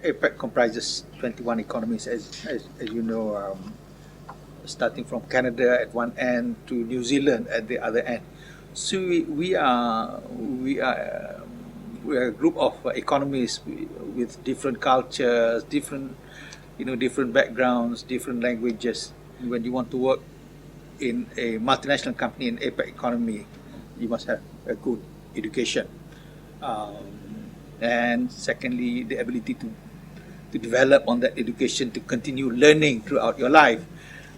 APEC comprises 21 economies, as you know, starting from Canada at one end to New Zealand at the other end. So we are a group of economies with different cultures, different backgrounds, different languages. When you want to work in a multinational company in APEC economy, you must have a good education. And secondly, the ability to develop on that education, to continue learning throughout your life.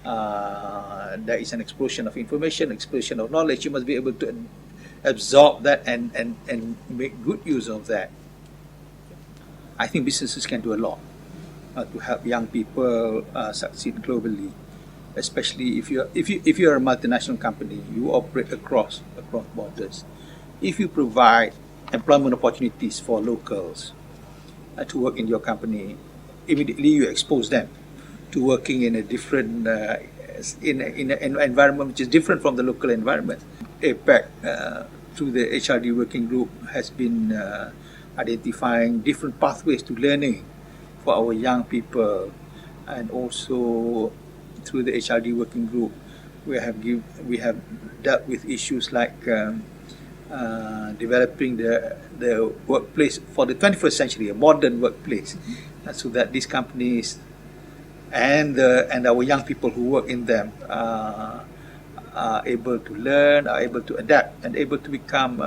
There is an explosion of information, explosion of knowledge. You must be able to absorb that and make good use of that. I think businesses can do a lot to help young people succeed globally, especially if you're a multinational company, you operate across borders. If you provide employment opportunities for locals to work in your company, immediately you expose them to working in a different in an environment which is different from the local environment. APEC, through the HRD working group, has been identifying different pathways to learning for our young people, and also through the HRD working group, we have dealt with issues like developing the workplace for the 21st century, a modern workplace, so that these companies and our young people who work in them are able to learn, are able to adapt, and able to become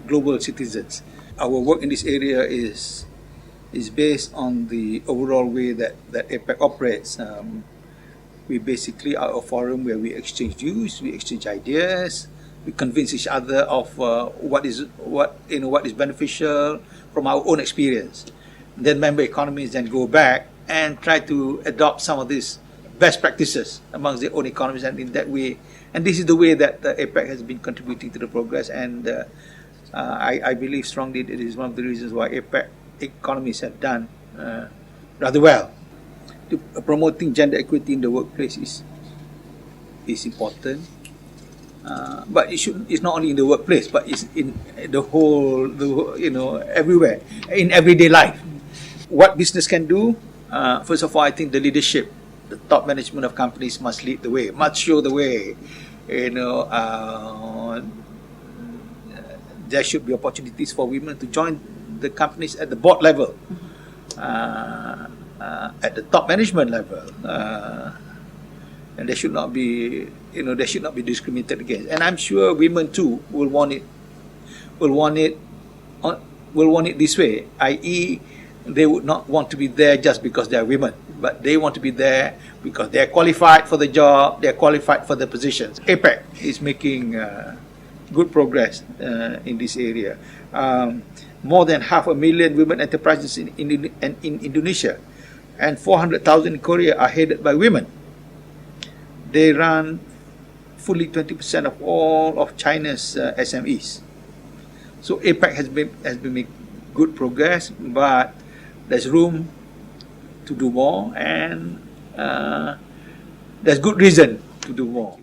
global citizens. Our work in this area is based on the overall way that APEC operates. We basically are a forum where we exchange views, we exchange ideas, we convince each other of what is beneficial from our own experience. Then member economies then go back and try to adopt some of these best practices amongst their own economies, and in that way, and this is the way that APEC has been contributing to the progress, and I believe strongly that it is one of the reasons why APEC economies have done rather well. Promoting gender equity in the workplace is important, but it's not only in the workplace, but it's in the whole everywhere, in everyday life. What business can do, first of all, I think the leadership, the top management of companies must lead the way, must show the way. There should be opportunities for women to join the companies at the board level, at the top management level, and they should not be discriminated against. And I'm sure women too will want it this way, i.e., they would not want to be there just because they are women, but they want to be there because they are qualified for the job, they are qualified for the positions. APEC is making good progress in this area. More than 500,000 women enterprises in Indonesia, and 400,000 in Korea are headed by women. They run fully 20% of all of China's SMEs. So APEC has been making good progress, but there's room to do more, and there's good reason to do more.